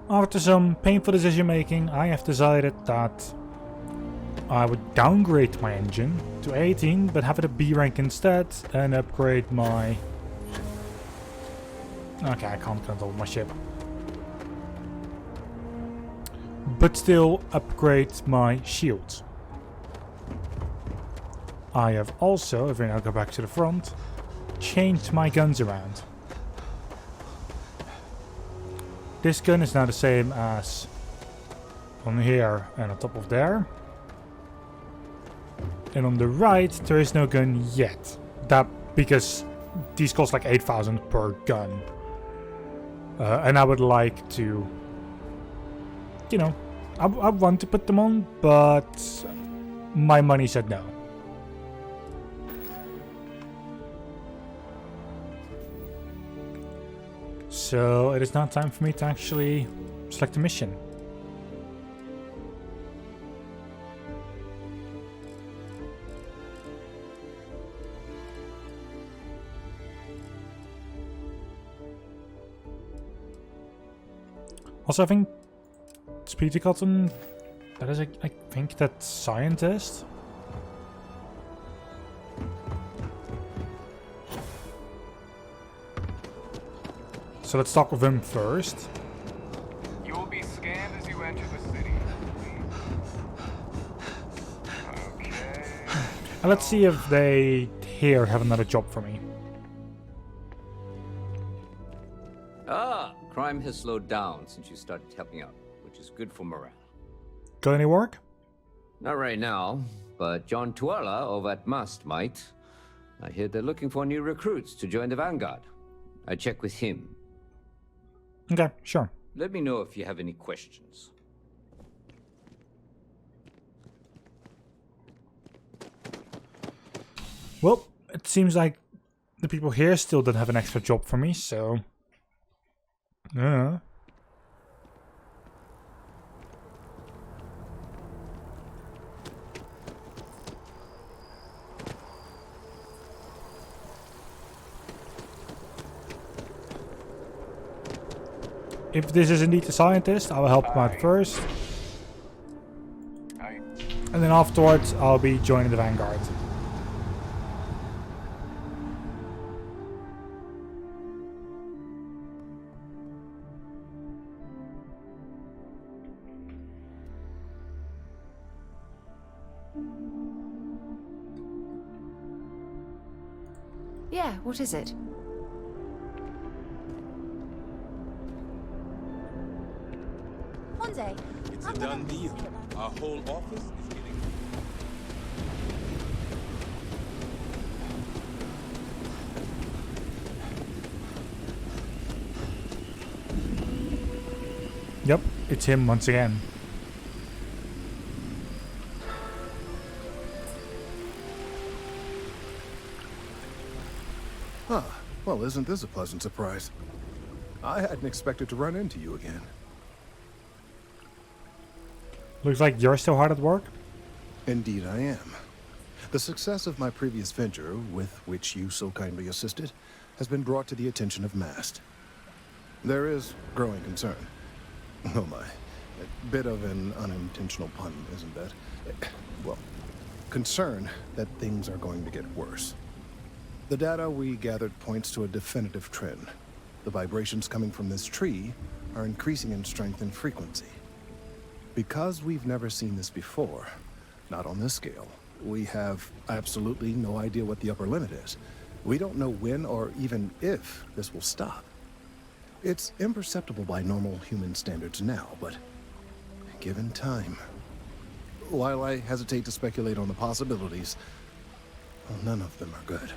After some painful decision making, I have decided that I would downgrade my engine to 18, but have it a B rank instead, and upgrade my... Okay, I can't control my ship. But still upgrade my shields. I have also, if we now go back to the front, changed my guns around. This gun is now the same as on here and on top of there. And on the right there is no gun yet. That because these cost like 8,000 per gun. And I would like to, you know, I want to put them on, but my money said no. So it is now time for me to actually select a mission. Also, I think Speedy Cotton, that is, I think, that scientist. So let's talk with him first. You will be scanned as you enter the city. Okay. And let's see if they here have another job for me. Ah, crime has slowed down since you started helping out, which is good for morale. Got any work? Not right now, but John Tuala over at Must might. I hear they're looking for new recruits to join the Vanguard. I check with him. Okay, sure. Let me know if you have any questions. Well, it seems like the people here still don't have an extra job for me, so... If this is indeed a scientist, I will help him out first. And then afterwards, I'll be joining the Vanguard. Yeah, what is it? It's a done deal. Our whole office is getting... Yep, it's him once again. Huh. Well, isn't this a pleasant surprise? I hadn't expected to run into you again. Looks like you're still hard at work. Indeed I am. The success of my previous venture, with which you so kindly assisted, has been brought to the attention of Mast. There is growing concern. Oh my. A bit of an unintentional pun, isn't that? Well, concern that things are going to get worse. The data we gathered points to a definitive trend. The vibrations coming from this tree are increasing in strength and frequency. Because we've never seen this before, not on this scale, we have absolutely no idea what the upper limit is. We don't know when or even if this will stop. It's imperceptible by normal human standards now, but given time... While I hesitate to speculate on the possibilities, well, none of them are good.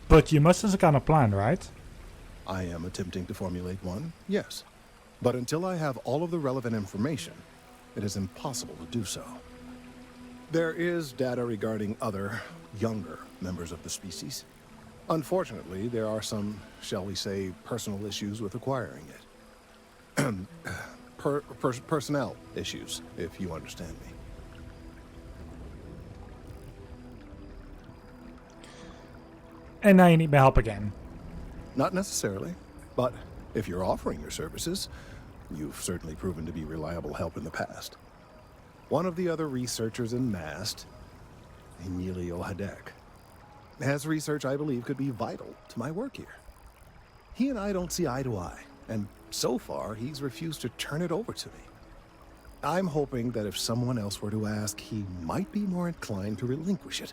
But you must have some kind of plan, right? I am attempting to formulate one, yes. But until I have all of the relevant information, it is impossible to do so. There is data regarding other, younger members of the species. Unfortunately, there are some, shall we say, personal issues with acquiring it. Personnel issues, if you understand me. And now you need my help again. Not necessarily. But if you're offering your services, you've certainly proven to be reliable help in the past. One of the other researchers in MAST, Emilio Hadek, has research I believe could be vital to my work here. He and I don't see eye to eye, and so far he's refused to turn it over to me. I'm hoping that if someone else were to ask, he might be more inclined to relinquish it.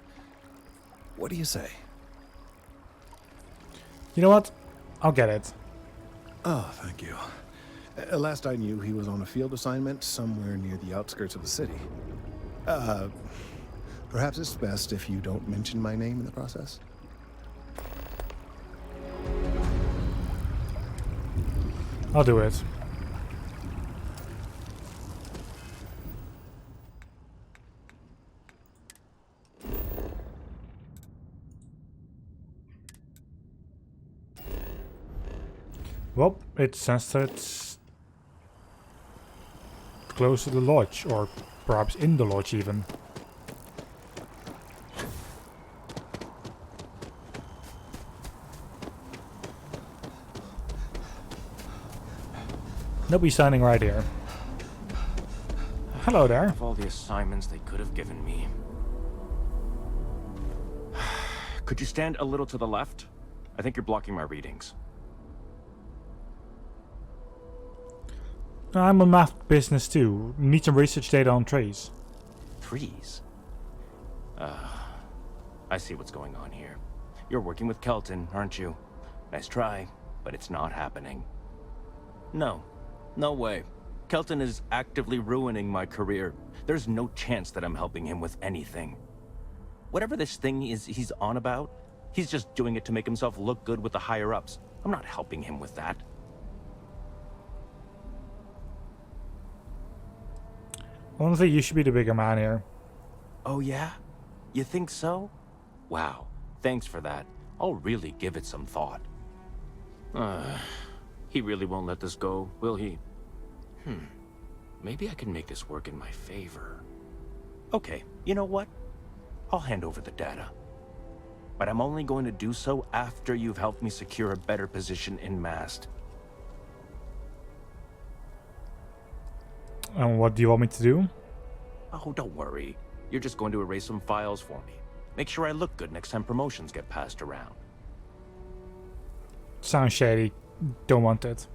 What do you say? You know what? I'll get it. Oh, thank you. Last I knew, he was on a field assignment somewhere near the outskirts of the city. Perhaps it's best if you don't mention my name in the process? I'll do it. Well, it says that it's close to the lodge, or perhaps in the lodge even. Nobody's standing right here. Hello there. Of all the assignments they could have given me. Could you stand a little to the left? I think you're blocking my readings. I'm a math business too. Need some research data on trees. Trees? I see what's going on here. You're working with Kelton, aren't you? Nice try, but it's not happening. No. No way. Kelton is actively ruining my career. There's no chance that I'm helping him with anything. Whatever this thing is he's on about, he's just doing it to make himself look good with the higher-ups. I'm not helping him with that. Honestly, you should be the bigger man here. Oh yeah? You think so? Wow. Thanks for that. I'll really give it some thought. He really won't let this go, will he? Maybe I can make this work in my favor. Okay, you know what? I'll hand over the data. But I'm only going to do so after you've helped me secure a better position in MAST. And what do you want me to do? Oh, don't worry. You're just going to erase some files for me. Make sure I look good next time promotions get passed around. Sounds shady. Don't want it.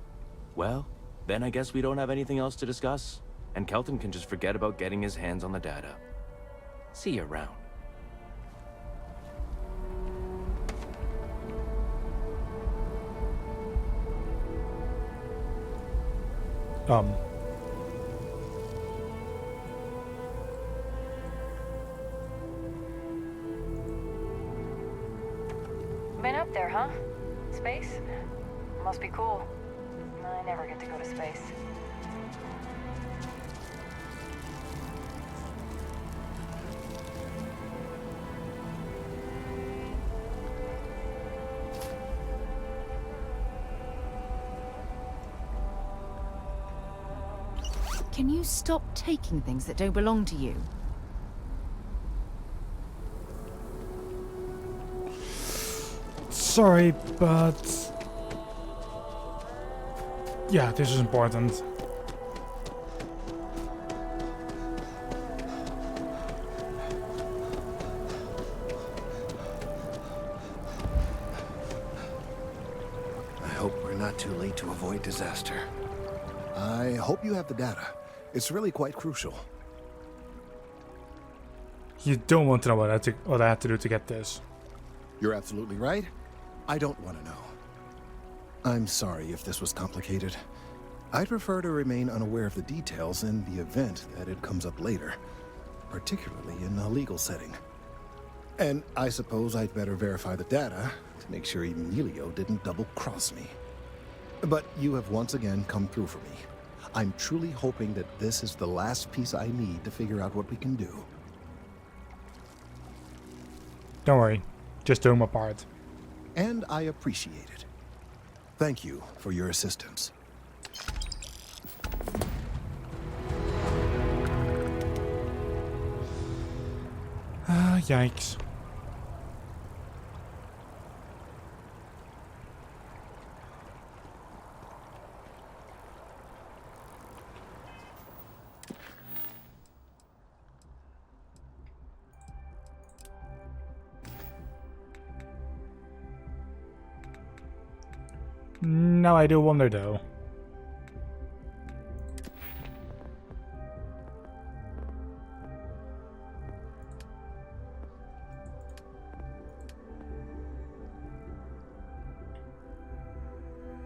Well, then I guess we don't have anything else to discuss, and Kelton can just forget about getting his hands on the data. See you around. Been up there, huh? Space? Must be cool. I never get to go to space. Can you stop taking things that don't belong to you? Sorry, but... yeah, this is important. I hope we're not too late to avoid disaster. I hope you have the data. It's really quite crucial. You don't want to know what I had to do to get this. You're absolutely right. I don't want to know. I'm sorry if this was complicated. I'd prefer to remain unaware of the details in the event that it comes up later, particularly in a legal setting. And I suppose I'd better verify the data to make sure Emilio didn't double-cross me. But you have once again come through for me. I'm truly hoping that this is the last piece I need to figure out what we can do. Don't worry. Just doing my part. And I appreciate it. Thank you for your assistance. Yikes. Now I do wonder though.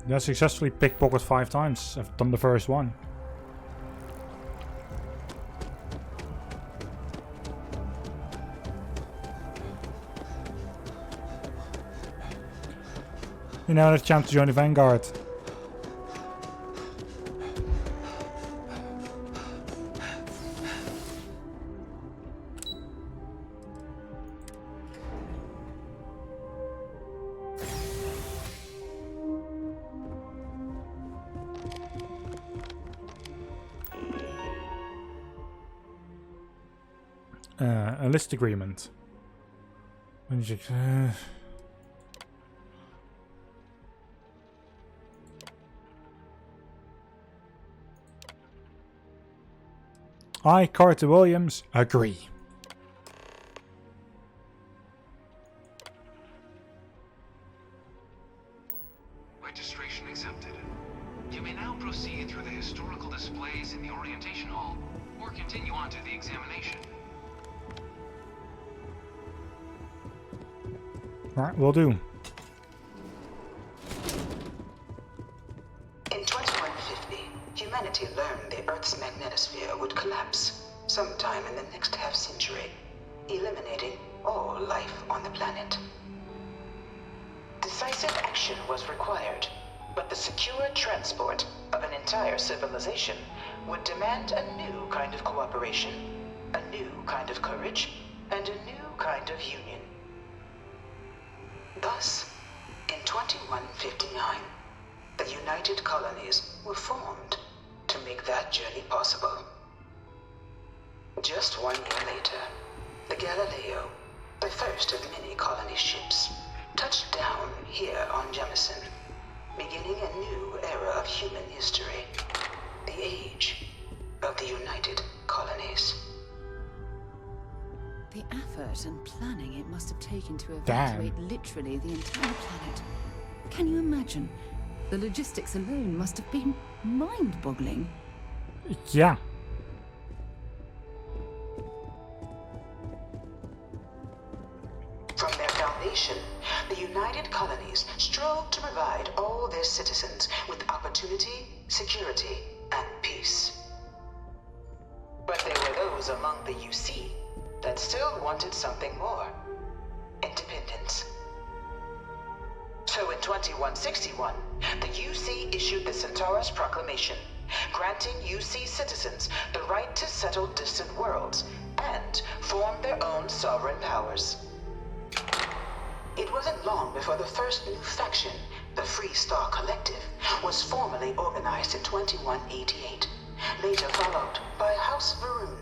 Yeah, successfully pickpocket 5 times. I've done the first one. You now have a chance to join the Vanguard. A list agreement. I, Carter Williams, agree. Registration accepted. You may now proceed through the historical displays in the orientation hall, or continue on to the examination. Alright, will do. In 2150, humanity learned the Earth's magnetosphere would collapse sometime in the next half-century, eliminating all life on the planet. Decisive action was required, but the secure transport of an entire civilization would demand a new kind of cooperation, a new kind of courage, and a new kind of union. Thus, in 2159, the United Colonies were formed to make that journey possible. Just 1 year later, the Galileo, the first of many colony ships, touched down here on Jemison, beginning a new era of human history, the age of the United Colonies. The effort and planning it must have taken to evacuate literally the entire planet. Can you imagine? The logistics alone must have been mind-boggling. Yeah. From their foundation, the United Colonies strove to provide all their citizens with opportunity, security, and peace. But there were those among the UC that still wanted something more. Independence. So in 2161, the UC issued the Centaurus Proclamation, granting UC citizens the right to settle distant worlds and form their own sovereign powers. It wasn't long before the first new faction, the Free Star Collective, was formally organized in 2188, later followed by House Varun,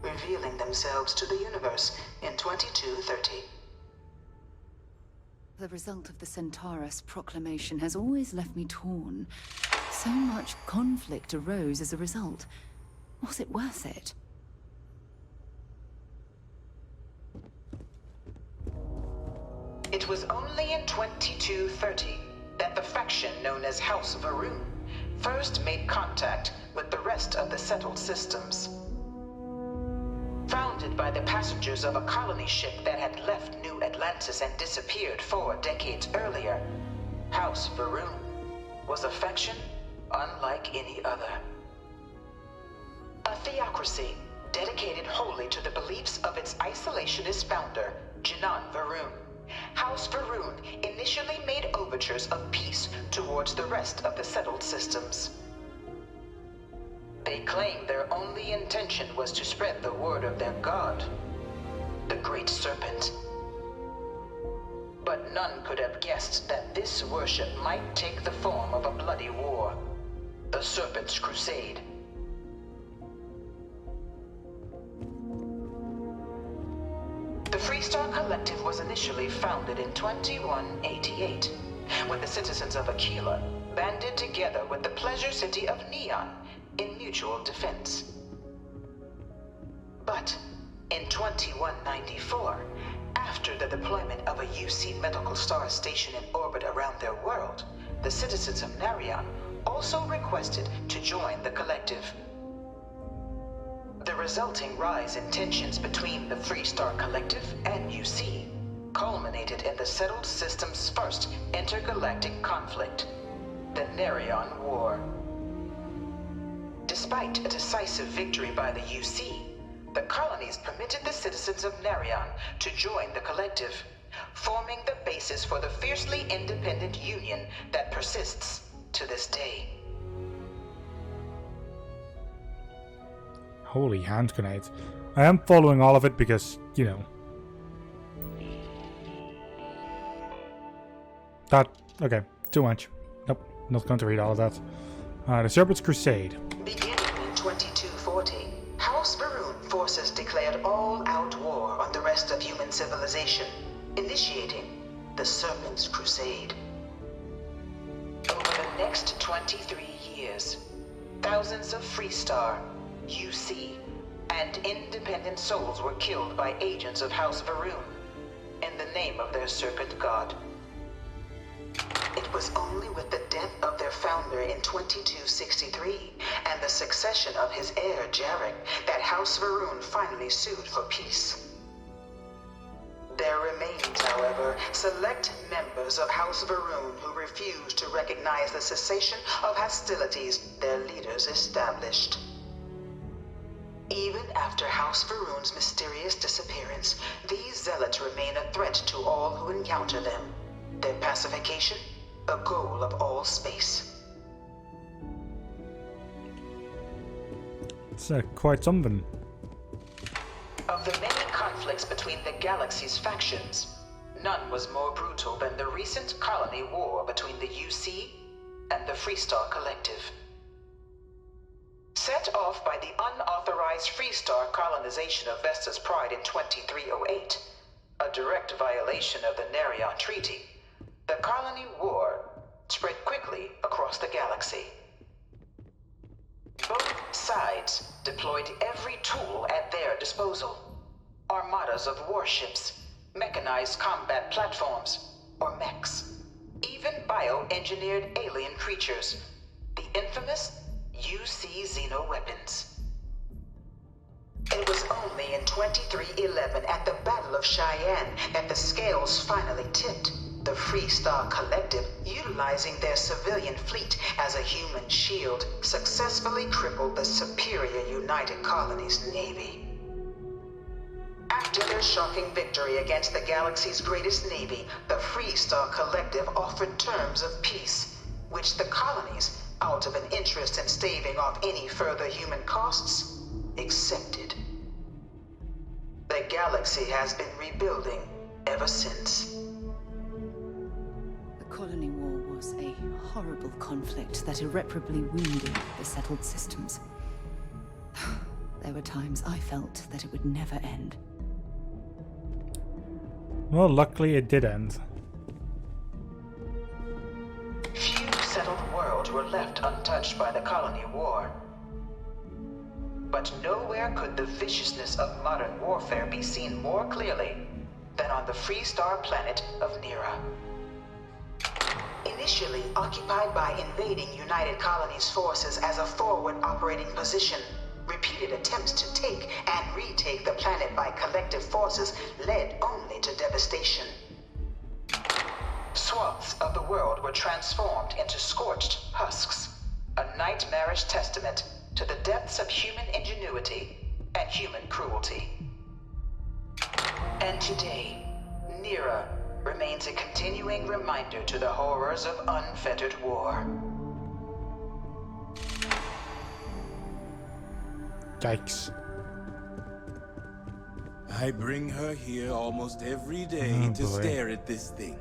revealing themselves to the universe in 2230. The result of the Centaurus Proclamation has always left me torn. So much conflict arose as a result. Was it worth it? It was only in 2230 that the faction known as House Varun first made contact with the rest of the settled systems. Founded by the passengers of a colony ship that had left New Atlantis and disappeared 4 decades earlier, House Varun was a faction unlike any other. A theocracy dedicated wholly to the beliefs of its isolationist founder, Jinan Varun. House Varun initially made overtures of peace towards the rest of the settled systems. They claimed their only intention was to spread the word of their god, the Great Serpent. But none could have guessed that this worship might take the form of a bloody war, the Serpent's Crusade. The Freestar Collective was initially founded in 2188, when the citizens of Aquila banded together with the pleasure city of Neon in mutual defense. But in 2194, after the deployment of a UC medical star station in orbit around their world, the citizens of Narion also requested to join the collective. The resulting rise in tensions between the Freestar Collective and UC culminated in the settled system's first intergalactic conflict, the Narion War. Despite a decisive victory by the UC, the colonies permitted the citizens of Narion to join the collective, forming the basis for the fiercely independent union that persists to this day. Holy hand grenade. I am following all of it because, you know. Okay, too much. Nope, not going to read all of that. The Serpent's Crusade. Beginning in 2240, House Varun forces declared all-out war on the rest of human civilization, initiating the Serpent's Crusade. Over the next 23 years, thousands of Freestar, UC, and independent souls were killed by agents of House Varun in the name of their serpent god. It was only with the death of their founder in 2263 and the succession of his heir Jarek that House Varun finally sued for peace. There remained, however, select members of House Varun who refused to recognize the cessation of hostilities their leaders established. Even after House Varun's mysterious disappearance, these zealots remain a threat to all who encounter them. Their pacification, a goal of all space. It's quite something. Of the many conflicts between the galaxy's factions, none was more brutal than the recent colony war between the UC and the Freestar Collective. Set off by the unauthorized Freestar colonization of Vesta's Pride in 2308, a direct violation of the Narion Treaty, the colony war spread quickly across the galaxy. Both sides deployed every tool at their disposal. Armadas of warships, mechanized combat platforms, or mechs, even bioengineered alien creatures, the infamous UC xeno-weapons. It was only in 2311 at the Battle of Cheyenne that the scales finally tipped. The Freestar Collective, utilizing their civilian fleet as a human shield, successfully crippled the superior United Colonies Navy. After their shocking victory against the galaxy's greatest navy, the Freestar Collective offered terms of peace, which the colonies, out of an interest in staving off any further human costs, accepted. The galaxy has been rebuilding ever since. The colony war was a horrible conflict that irreparably wounded the settled systems. There were times I felt that it would never end. Well, luckily it did end. Few settled worlds were left untouched by the colony war. But nowhere could the viciousness of modern warfare be seen more clearly than on the Freestar planet of Nira. Initially occupied by invading United Colonies forces as a forward operating position, repeated attempts to take and retake the planet by collective forces led only to devastation. Swaths of the world were transformed into scorched husks, a nightmarish testament to the depths of human ingenuity and human cruelty. And today, Nira remains a continuing reminder to the horrors of unfettered war. Yikes. I bring her here almost every day to stare at this thing.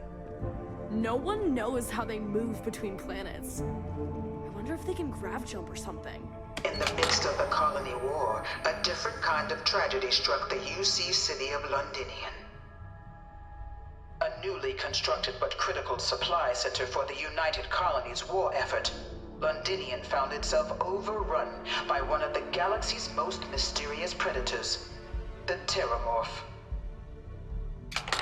No one knows how they move between planets. I wonder if they can grav jump or something. In the midst of the colony war, a different kind of tragedy struck the UC city of Londinian. A newly constructed but critical supply center for the United Colonies' war effort, Londinian found itself overrun by one of the galaxy's most mysterious predators, the Terramorph.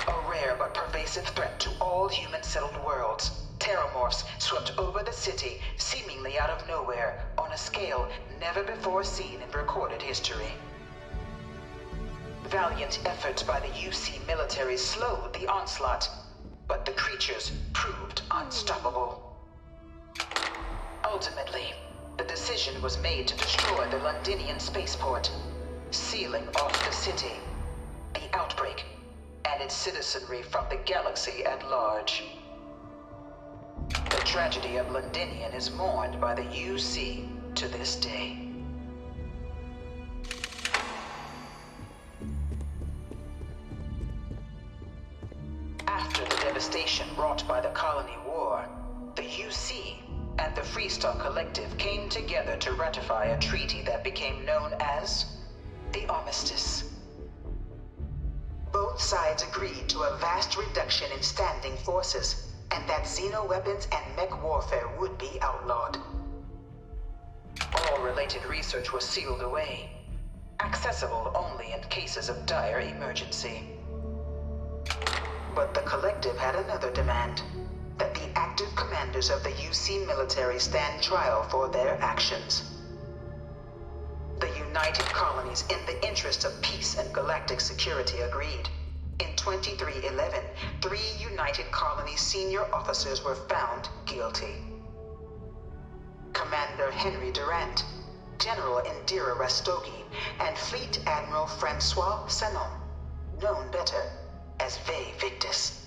A rare but pervasive threat to all human-settled worlds, Terramorphs swept over the city, seemingly out of nowhere, on a scale never before seen in recorded history. Valiant efforts by the UC military slowed the onslaught, but the creatures proved unstoppable. Ultimately, the decision was made to destroy the Londinian spaceport, sealing off the city, the outbreak, and its citizenry from the galaxy at large. The tragedy of Londinian is mourned by the UC to this day. After the devastation wrought by the Colony War, the UC and the Freestar Collective came together to ratify a treaty that became known as the Armistice. Both sides agreed to a vast reduction in standing forces, and that xenoweapons and mech warfare would be outlawed. All related research was sealed away, accessible only in cases of dire emergency. But the Collective had another demand, that the active commanders of the UC military stand trial for their actions. The United Colonies, in the interest of peace and galactic security, agreed. In 2311, 3 United Colonies senior officers were found guilty. Commander Henry Durant, General Indira Rastogi, and Fleet Admiral Francois Sanon, known better as Ve Victus.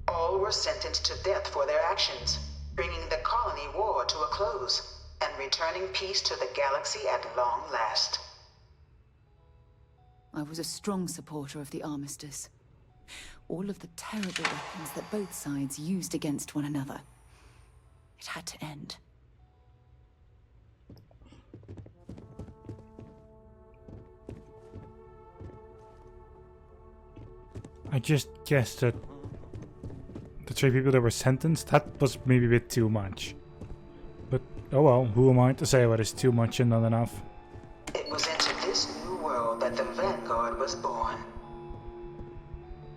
All were sentenced to death for their actions, bringing the colony war to a close and returning peace to the galaxy at long last. I was a strong supporter of the Armistice. All of the terrible weapons that both sides used against one another. It had to end. I just guessed that the 3 people that were sentenced, that was maybe a bit too much. But, oh well, who am I to say what is too much and not enough? It was into this new world that the Vanguard was born.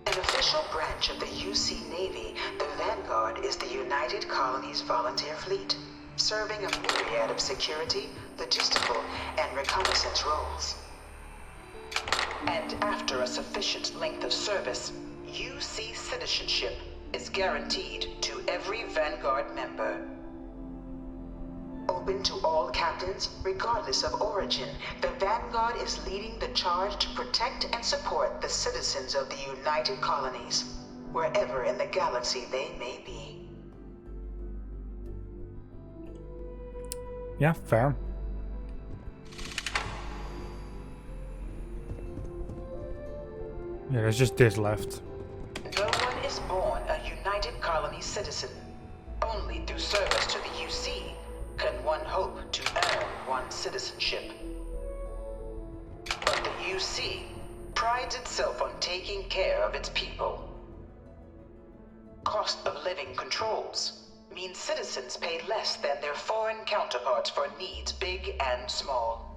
An official branch of the UC Navy, the Vanguard is the United Colonies Volunteer Fleet, serving a myriad of security, logistical, and reconnaissance roles. And after a sufficient length of service, UC citizenship is guaranteed to every Vanguard member. Open to all captains, regardless of origin, the Vanguard is leading the charge to protect and support the citizens of the United Colonies, wherever in the galaxy they may be. Yeah, fair. Yeah, there's just this left. No one is born a United Colonies citizen. Only through service to the UC can one hope to earn one's citizenship. But the UC prides itself on taking care of its people. Cost of living controls mean citizens pay less than their foreign counterparts for needs big and small.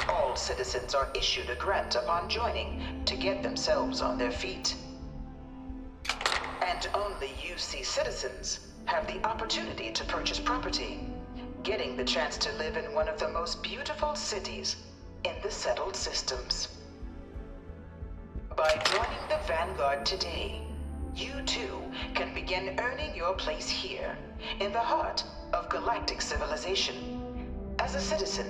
All citizens are issued a grant upon joining to get themselves on their feet. And only UC citizens have the opportunity to purchase property, getting the chance to live in one of the most beautiful cities in the settled systems. By joining the Vanguard today, you too can begin earning your place here, in the heart of galactic civilization, as a citizen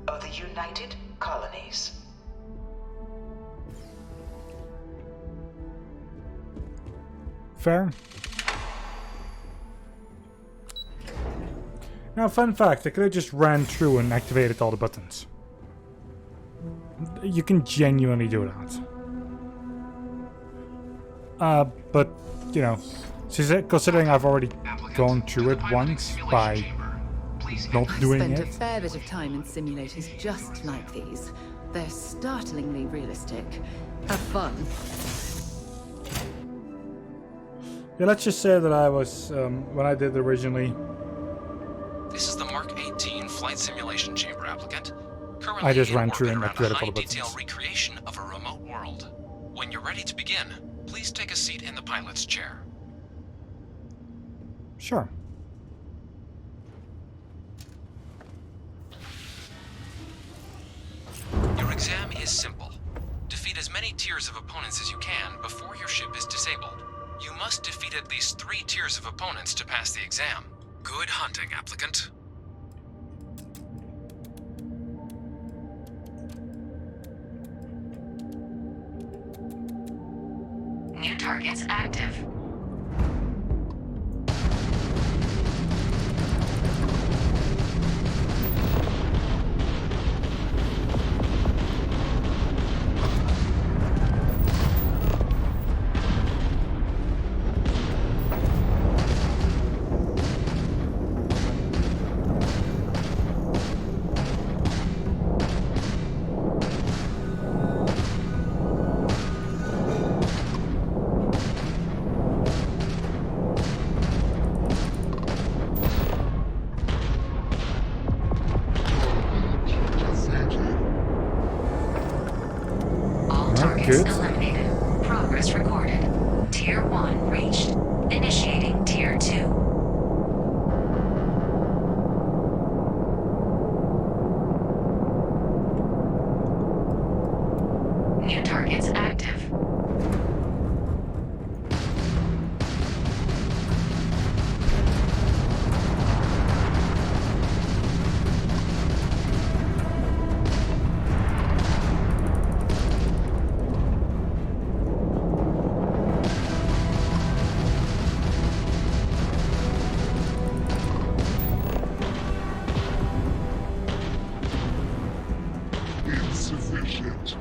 of the United Colonies. Fair. Now, fun fact, I could have just ran through and activated all the buttons. You can genuinely do that. But, you know, considering I've already gone through it once by not doing I've it. spent a fair bit of time in simulators just like these. They're startlingly realistic. Have fun. Yeah, let's just say that I was, when I did originally, This is the Mark 18 Flight Simulation Chamber applicant. Currently I just in ran through orbit and around activated a all the high-detail buttons. recreation of a remote world. When you're ready to begin, please take a seat in the pilot's chair. Sure. Your exam is simple. Defeat as many tiers of opponents as you can before your ship is disabled. You must defeat at least 3 tiers of opponents to pass the exam. Good hunting, applicant. New targets active. Good. Eliminated. Progress recorded. Tier 1 reached. Initiating Tier 2. New targets active. Insufficient.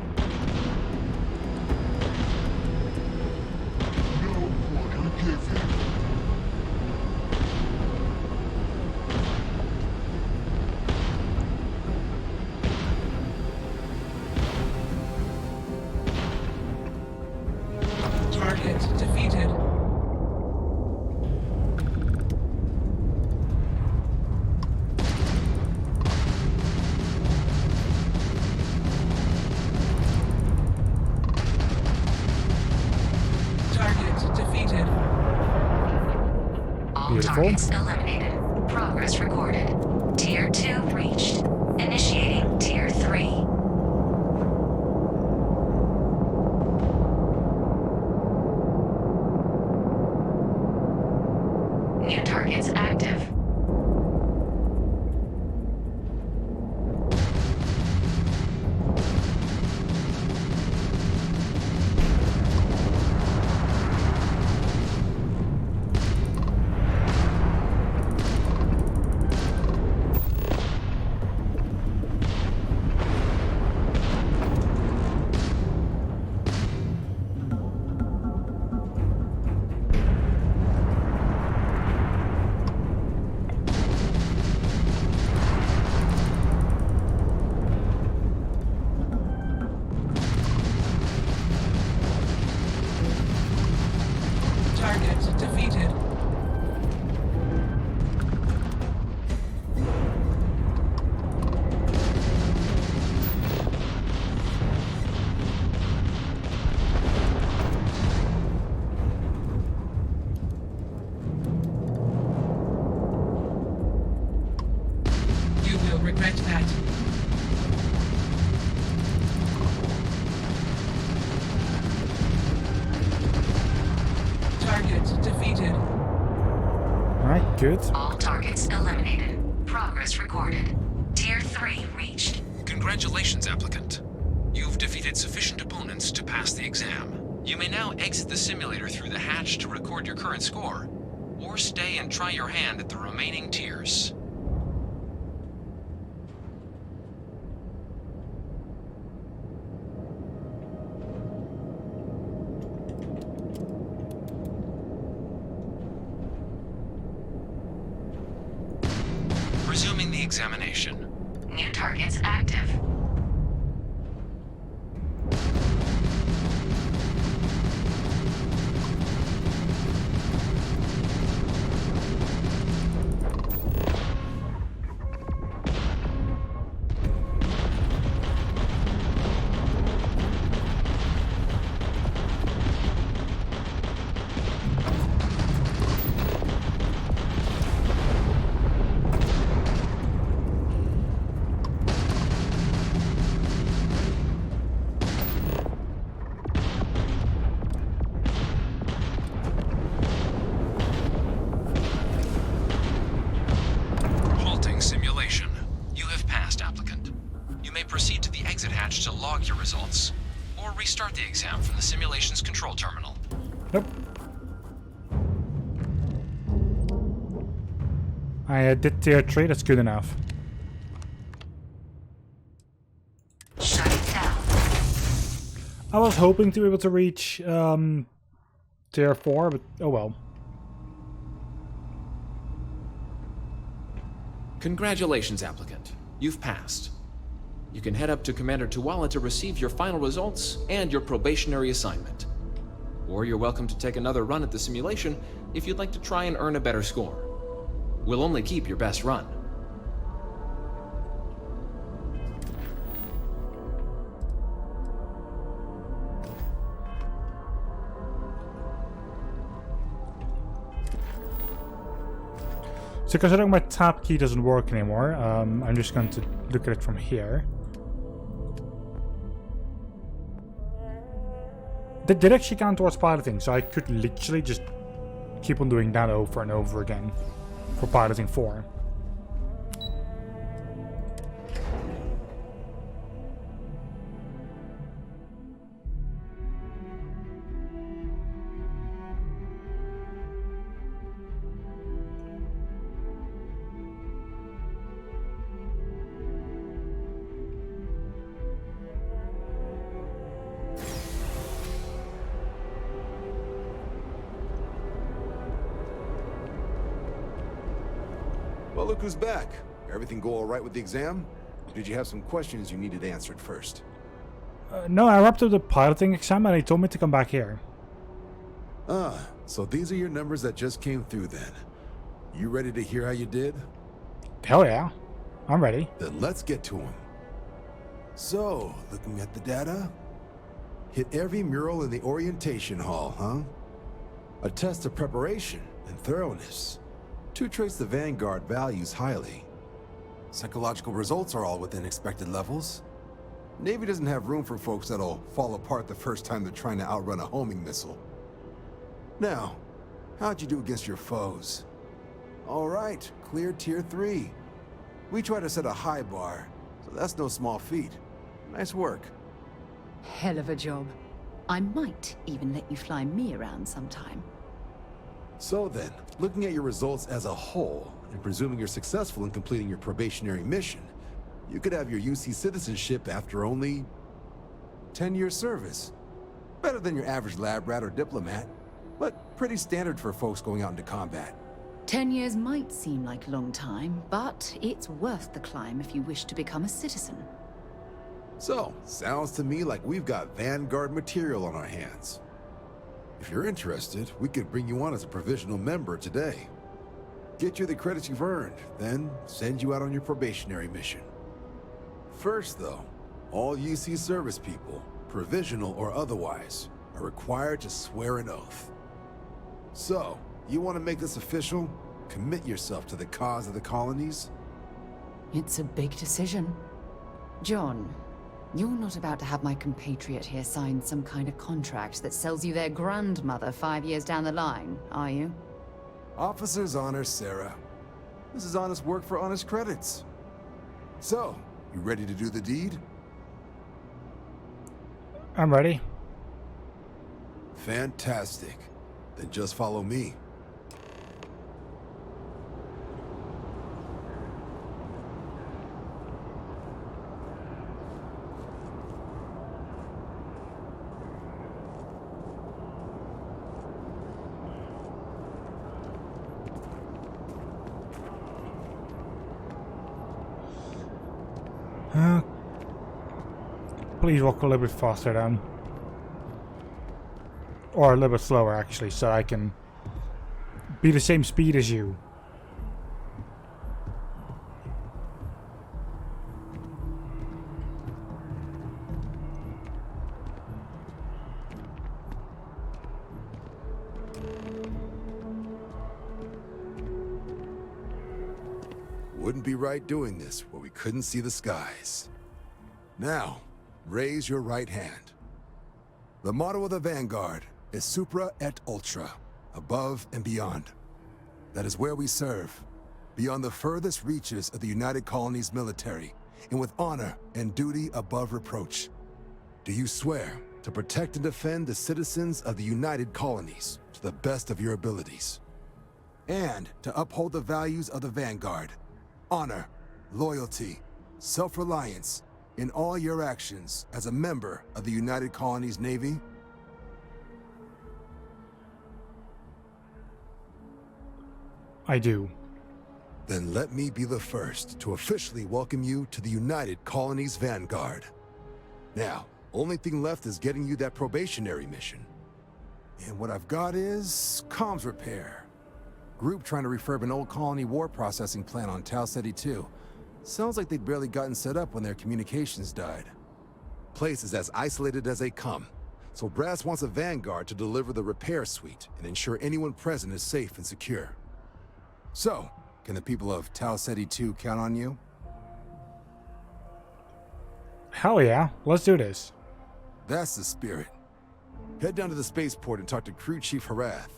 No order given. Target defeated. Target defeated. All Beautiful. targets eliminated. Progress recorded. Tier 2 reached. Initiating Tier 3. New targets active. Target defeated. You will regret that. Target defeated. Alright, good. All targets eliminated. Progress recorded. Tier 3 reached. Congratulations, applicant. You've defeated sufficient opponents to pass the exam. You may now exit the simulator through the hatch to record your current score, or stay and try your hand at the remaining tiers. Resuming the examination. New targets active. exit hatch to log your results, or restart the exam from the simulation's control terminal. Nope. I did tier 3, that's good enough. Shut it down. I was hoping to be able to reach tier 4, but oh well. Congratulations, applicant. You've passed. You can head up to Commander Tuala to receive your final results and your probationary assignment. Or you're welcome to take another run at the simulation if you'd like to try and earn a better score. We'll only keep your best run. So considering my tab key doesn't work anymore, I'm just going to look at it from here. That did actually count towards piloting, so I could literally just keep on doing that over and over again for piloting 4. Well, look who's back. Everything go all right with the exam? Or did you have some questions you needed answered first? No, I wrapped up the piloting exam and he told me to come back here. Ah, so these are your numbers that just came through then. You ready to hear how you did? Hell yeah. I'm ready. Then let's get to them. So, looking at the data, hit every mural in the orientation hall, huh? A test of preparation and thoroughness. To trace the Vanguard values highly. Psychological results are all within expected levels. Navy doesn't have room for folks that'll fall apart the first time they're trying to outrun a homing missile. Now, how'd you do against your foes? All right, clear tier 3. We try to set a high bar, so that's no small feat. Nice work. Hell of a job. I might even let you fly me around sometime. So then, looking at your results as a whole, and presuming you're successful in completing your probationary mission, you could have your UC citizenship after only 10 years service. Better than your average lab rat or diplomat, but pretty standard for folks going out into combat. 10 years might seem like a long time, but it's worth the climb if you wish to become a citizen. So, sounds to me like we've got Vanguard material on our hands. If you're interested, we could bring you on as a provisional member today. Get you the credits you've earned, then send you out on your probationary mission. First though, all UC service people, provisional or otherwise, are required to swear an oath. So, you want to make this official? Commit yourself to the cause of the colonies? It's a big decision. John, you're not about to have my compatriot here sign some kind of contract that sells you their grandmother 5 years down the line, are you? Officer's honor, Sarah. This is honest work for honest credits. So, you ready to do the deed? I'm ready. Fantastic. Then just follow me. Please walk a little bit faster then. Or a little bit slower actually, so I can be the same speed as you. Wouldn't be right doing this where we couldn't see the skies. Now, raise your right hand. The motto of the Vanguard is Supra et Ultra, above and beyond. That is where we serve, beyond the furthest reaches of the United Colonies military, and with honor and duty above reproach. Do you swear to protect and defend the citizens of the United Colonies to the best of your abilities? And to uphold the values of the Vanguard, honor, loyalty, self-reliance, in all your actions as a member of the United Colonies Navy? I do. Then let me be the first to officially welcome you to the United Colonies Vanguard. Now, only thing left is getting you that probationary mission. And what I've got is comms repair. Group trying to refurb an old colony war processing plant on Tau Ceti 2. Sounds like they'd barely gotten set up when their communications died. Place is as isolated as they come, so Brass wants a Vanguard to deliver the repair suite and ensure anyone present is safe and secure. So, can the people of Tau Ceti 2 count on you? Hell yeah, let's do this. That's the spirit. Head down to the spaceport and talk to Crew Chief Harath.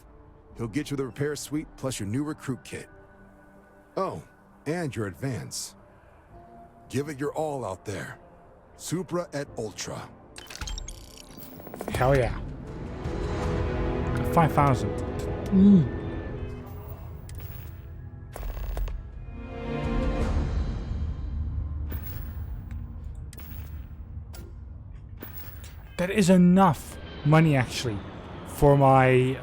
He'll get you the repair suite plus your new recruit kit. Oh, and your advance. Give it your all out there. Supra et Ultra. Hell yeah. 5,000. That is enough money actually for my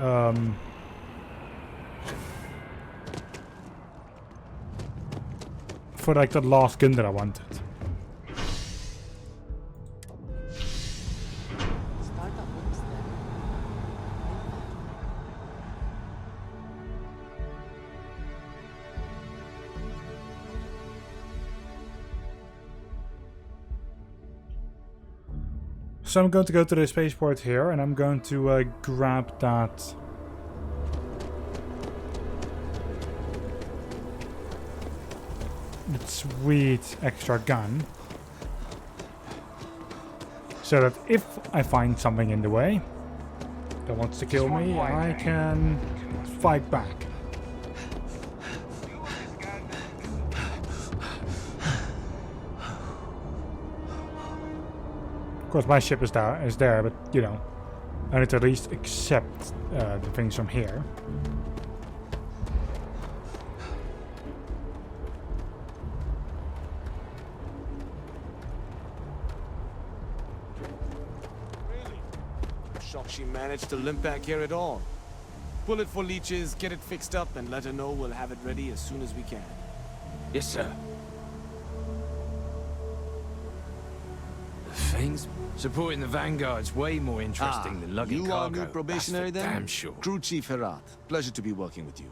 for like the last gun that I wanted. So I'm going to go to the spaceport here and I'm going to grab that sweet extra gun, so that if I find something in the way that wants to kill me, I can fight back. Of course my ship is there, but you know, I need to at least accept the things from here. Shocked she managed to limp back here at all. Pull it for leeches, get it fixed up, and let her know we'll have it ready as soon as we can. Yes, sir. Things? Supporting the Vanguard's way more interesting than lugging cargo. You are new probationary then? Damn sure. Crew Chief Harath. Pleasure to be working with you.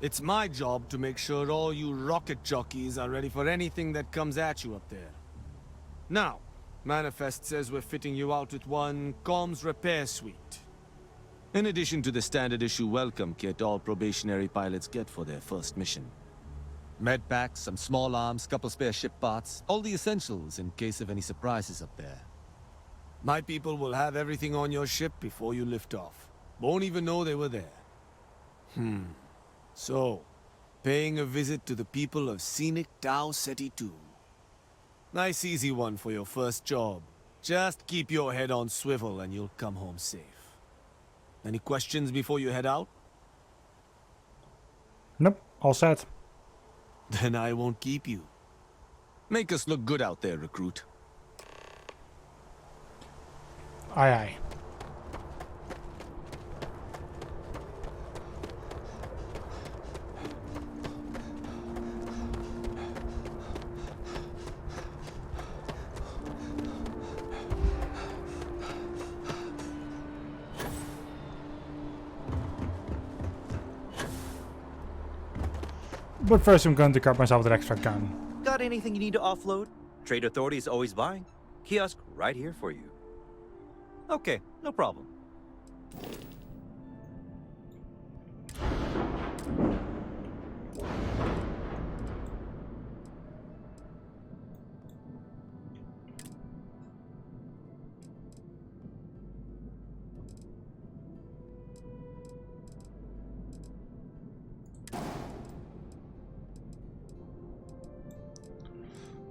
It's my job to make sure all you rocket jockeys are ready for anything that comes at you up there. Now, Manifest says we're fitting you out with one comms repair suite. In addition to the standard issue welcome kit all probationary pilots get for their first mission. Med packs, some small arms, couple spare ship parts, all the essentials in case of any surprises up there. My people will have everything on your ship before you lift off. Won't even know they were there. So, paying a visit to the people of scenic Tau Ceti 2. Nice easy one for your first job. Just keep your head on swivel and you'll come home safe. Any questions before you head out? Nope, all set. Then I won't keep you. Make us look good out there, recruit. Aye aye. But first I'm going to grab myself that extra gun. Got anything you need to offload? Trade Authority is always buying. Kiosk right here for you. Okay, no problem.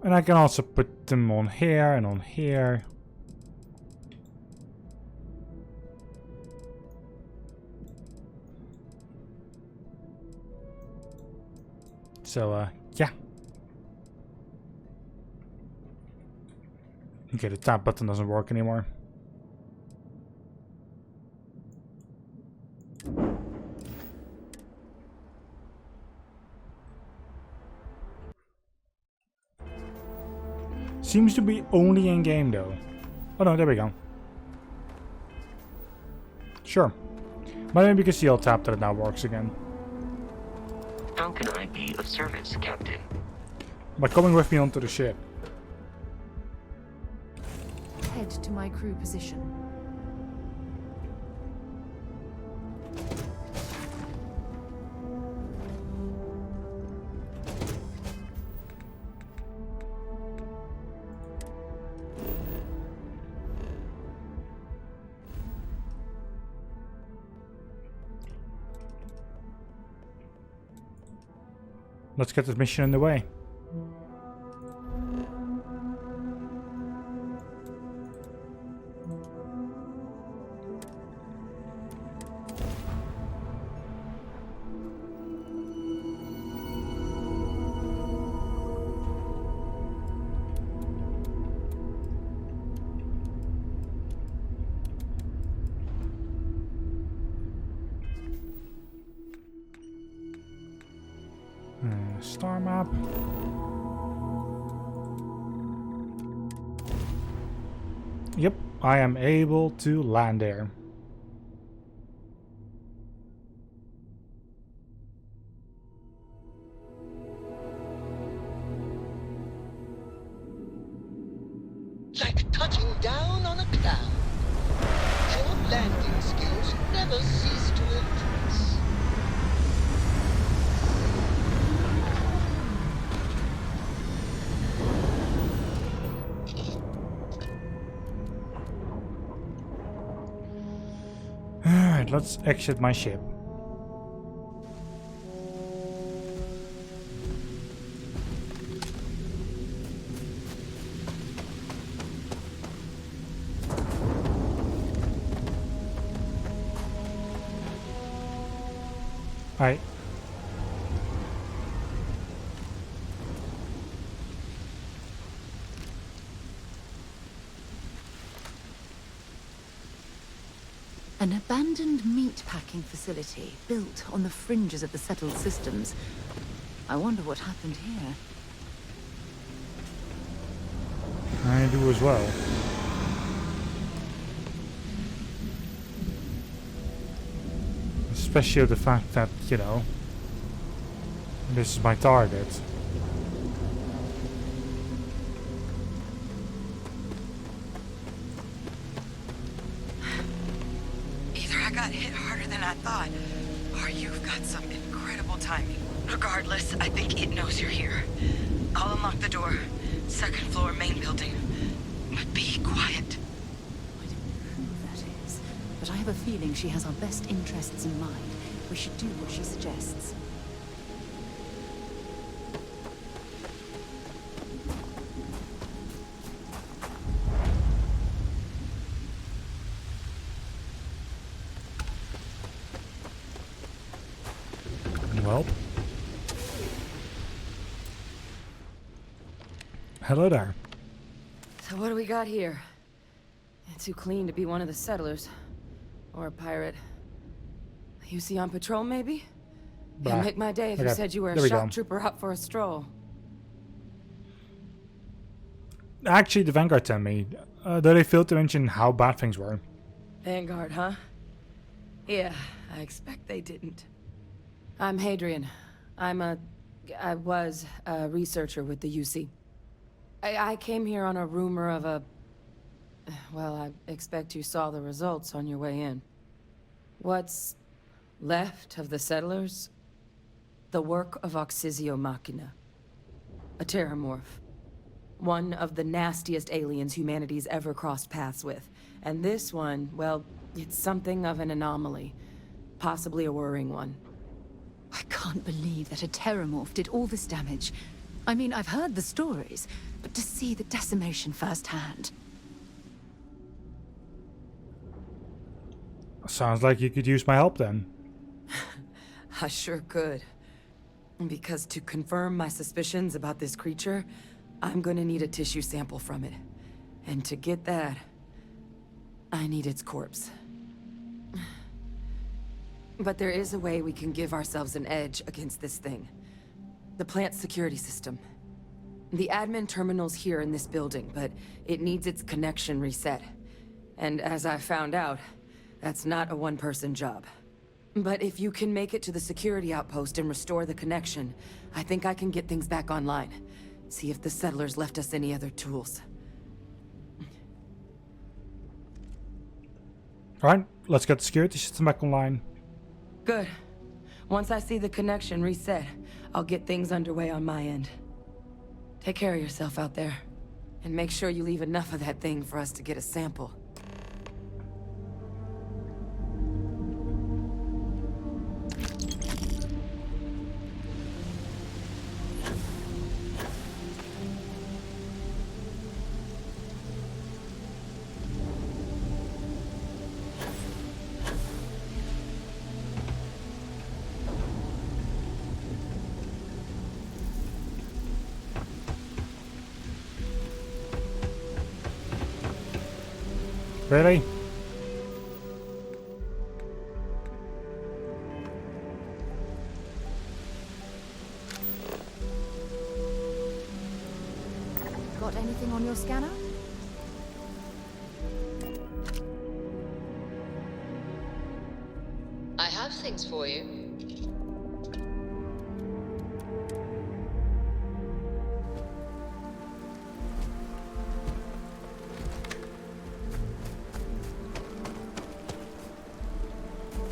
And I can also put them on here and on here. So, yeah. Okay, the tab button doesn't work anymore. Seems to be only in game though. Oh no, there we go. Sure. But maybe you can see I'll tap that it now works again. How can I be of service, Captain? By coming with me onto the ship. Head to my crew position. Let's get this mission underway. Star map. Yep, I am able to land there. Like touching down on a cloud. Your landing skills never cease to impress. Alright, let's exit my ship. Alright. An abandoned meatpacking facility built on the fringes of the settled systems. I wonder what happened here. I do as well. Especially the fact that, you know, this is my target. Either I got hit harder than I thought, or you've got some incredible timing. Regardless, I think it knows you're here. I'll unlock the door. Second floor, main building. But be quiet. I don't know who that is, but I have a feeling she has our best interests in mind. We should do what she suggests. Well. Hello there. So what do we got here? Too clean to be one of the settlers. Or a pirate. You see on patrol, maybe? It'd make my day if you said you were a shock trooper out for a stroll. Actually, the Vanguard sent me. Though they failed to mention how bad things were. Vanguard, huh? Yeah, I expect they didn't. I'm Hadrian. I was a researcher with the UC. I came here on a rumor of a... Well, I expect you saw the results on your way in. What's left of the settlers? The work of Oxysio Machina. A terramorph. One of the nastiest aliens humanity's ever crossed paths with. And this one, well, it's something of an anomaly. Possibly a worrying one. I can't believe that a terramorph did all this damage. I mean, I've heard the stories, but to see the decimation firsthand. Sounds like you could use my help then. I sure could. Because to confirm my suspicions about this creature, I'm gonna need a tissue sample from it. And to get that, I need its corpse. But there is a way we can give ourselves an edge against this thing. The plant's security system. The admin terminal's here in this building, but it needs its connection reset. And as I found out, that's not a one-person job. But if you can make it to the security outpost and restore the connection, I think I can get things back online. See if the settlers left us any other tools. Alright, let's get the security system back online. Good. Once I see the connection reset, I'll get things underway on my end. Take care of yourself out there. And make sure you leave enough of that thing for us to get a sample. Really? Got anything on your scanner? I have things for you.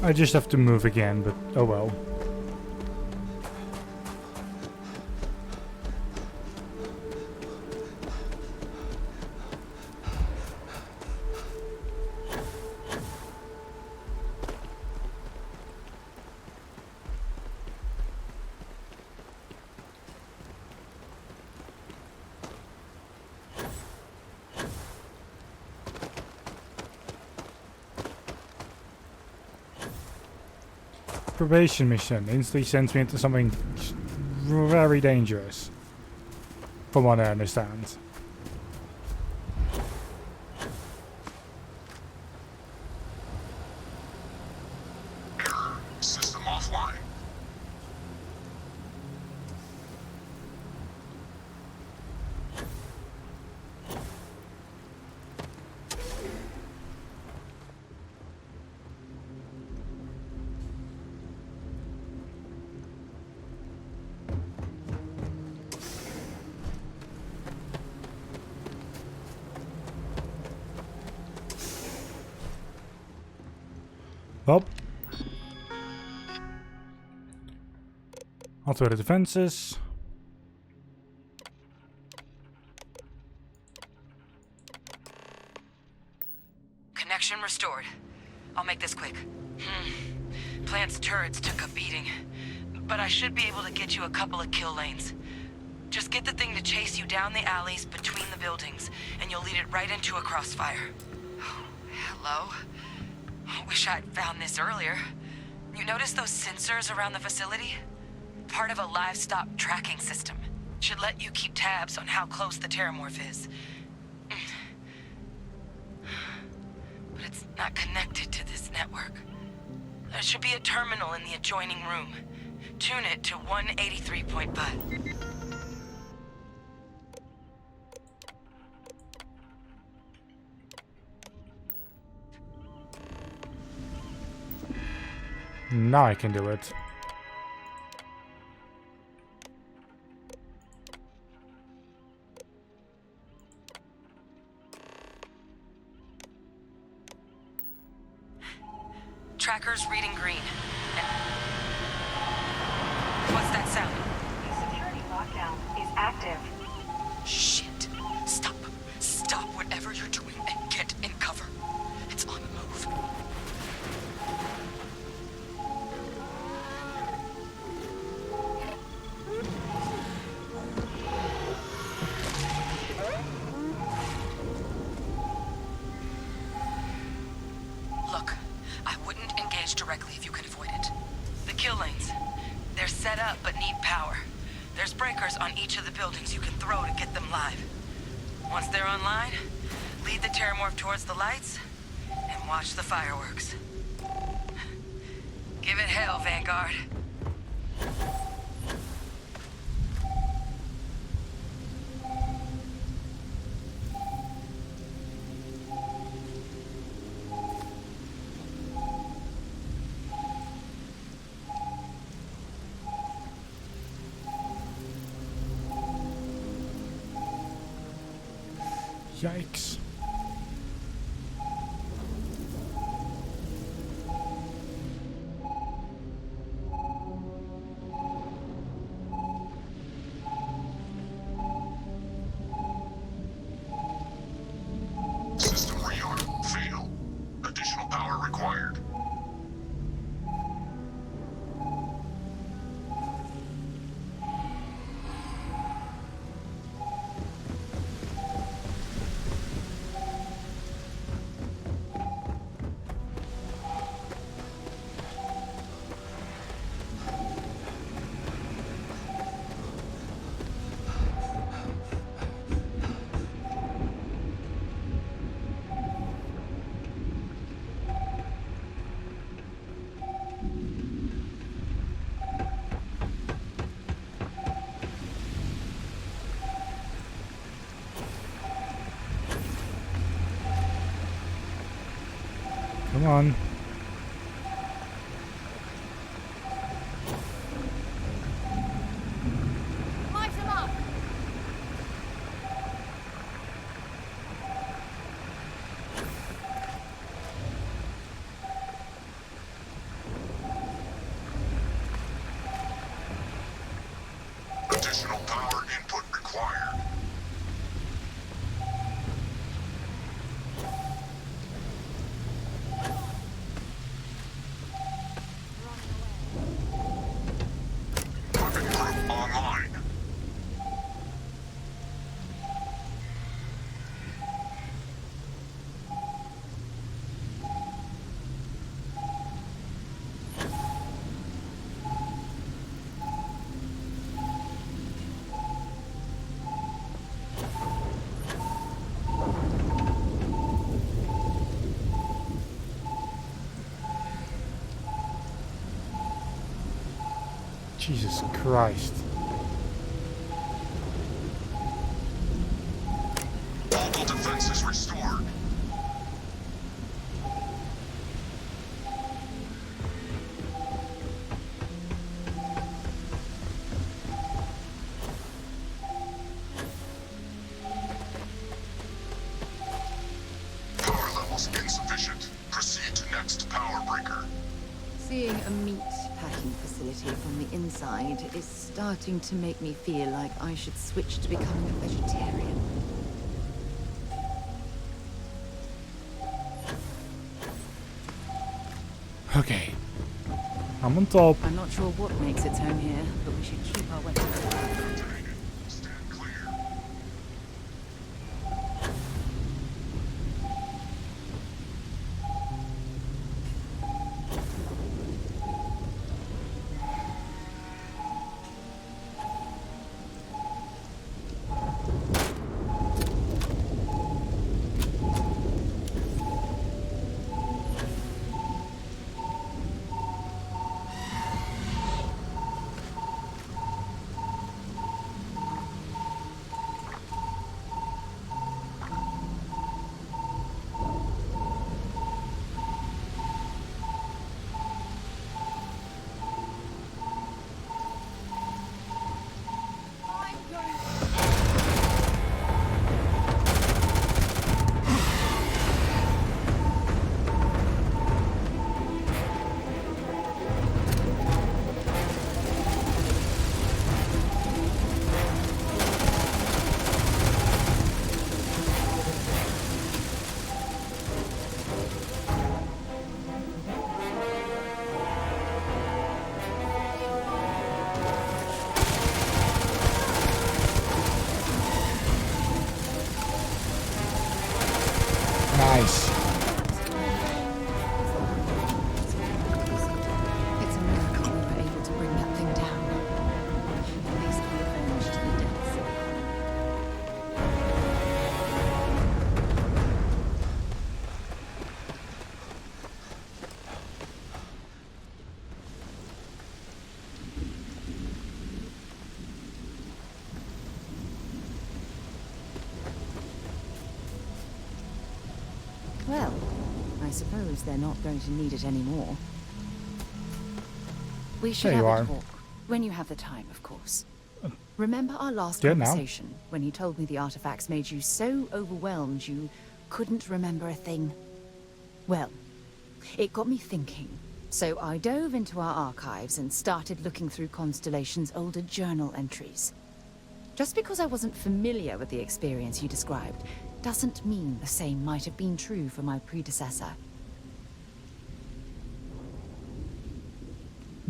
I just have to move again, but oh well. Probation mission instantly sends me into something very dangerous, from what I understand. System offline. Well, onto the defenses. Connection restored. I'll make this quick. Plant's turrets took a beating, but I should be able to get you a couple of kill lanes. Just get the thing to chase you down the alleys between the buildings, and you'll lead it right into a crossfire. Hello? Wish I'd found this earlier. You notice those sensors around the facility? Part of a livestock tracking system. Should let you keep tabs on how close the terramorph is. But it's not connected to this network. There should be a terminal in the adjoining room. Tune it to 183.5. Now I can do it. Tracker's reading green. What's that sound? The security lockdown is active. Shit. Stop. Stop whatever you're doing and get in cover. It's on the move. There's breakers on each of the buildings you can throw to get them live. Once they're online, lead the Terramorph towards the lights and watch the fireworks. Give it hell, Vanguard. Yikes. System rearm. Fail. Additional power required. Come on. Light him up! Additional power input required. Weapon group online. Jesus Christ. Local defenses restored. Power levels insufficient. Proceed to next power breaker. Seeing a meat packing facility from the inside is starting to make me feel like I should switch to becoming a vegetarian. Okay. I'm on top. I'm not sure what makes its home here, but we should keep our weapons. Stand clear. suppose they're not going to need it anymore. We should There you have a are. talk. When you have the time, of course. Remember our last Good now. conversation when you told me the artifacts made you so overwhelmed you couldn't remember a thing? Well, it got me thinking. So I dove into our archives and started looking through Constellation's older journal entries. Just because I wasn't familiar with the experience you described doesn't mean the same might have been true for my predecessor.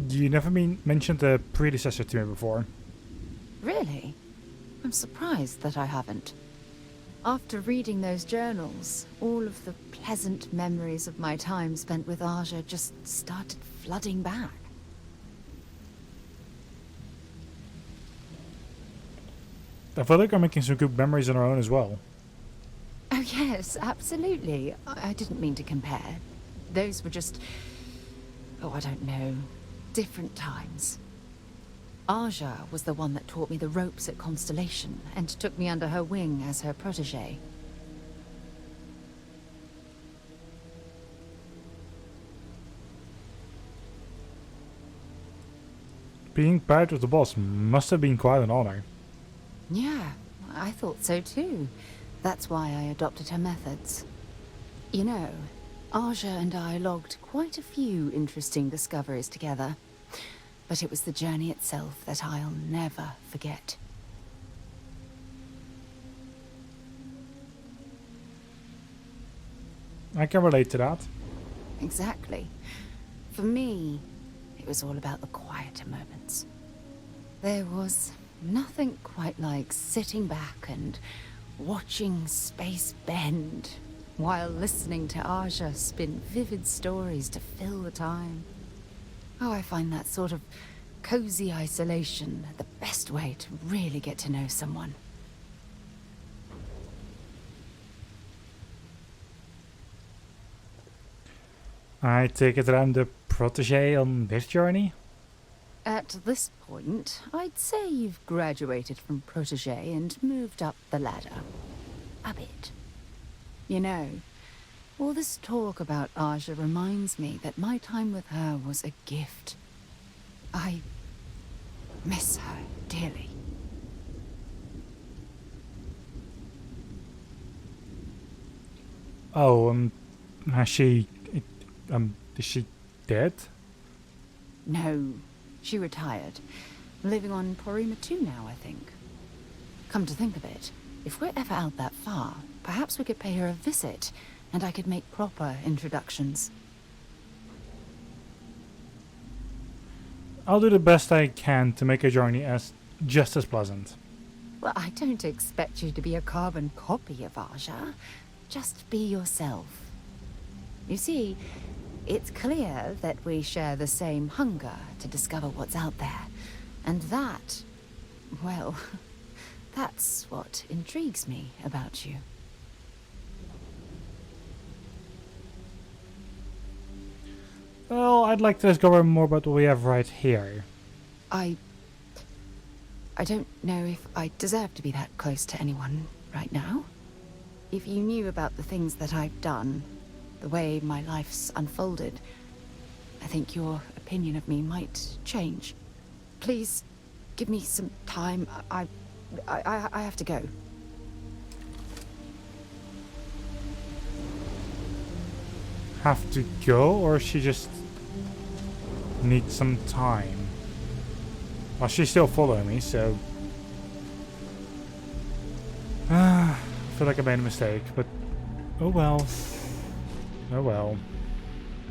You never mentioned the predecessor to me before. Really? I'm surprised that I haven't. After reading those journals, all of the pleasant memories of my time spent with Aja just started flooding back. I feel like I'm making some good memories on our own as well. Oh yes, absolutely. I didn't mean to compare. Those were just... oh, I don't know. Different times. Aja was the one that taught me the ropes at Constellation and took me under her wing as her protege. Being paired with the boss must have been quite an honor. Yeah, I thought so too. That's why I adopted her methods. You know, Aja and I logged quite a few interesting discoveries together. But it was the journey itself that I'll never forget. I can relate to that. Exactly. For me, it was all about the quieter moments. There was nothing quite like sitting back and watching space bend while listening to Aja spin vivid stories to fill the time. Oh, I find that sort of cozy isolation the best way to really get to know someone. I take it that I'm the protege on this journey? At this point, I'd say you've graduated from protege and moved up the ladder. A bit. You know, all this talk about Aja reminds me that my time with her was a gift. I miss her dearly. Oh, has she... is she dead? No, she retired. Living on Porima 2 now, I think. Come to think of it, if we're ever out that far, perhaps we could pay her a visit, and I could make proper introductions. I'll do the best I can to make a journey just as pleasant. Well, I don't expect you to be a carbon copy of Aja. Just be yourself. You see, it's clear that we share the same hunger to discover what's out there. And that, well, that's what intrigues me about you. Well, I'd like to discover more about what we have right here. I don't know if I deserve to be that close to anyone right now. If you knew about the things that I've done, the way my life's unfolded, I think your opinion of me might change. Please, give me some time. I have to go. Have to go, or she just needs some time? Well, she's still following me, so... I feel like I made a mistake, but... oh well. Oh well.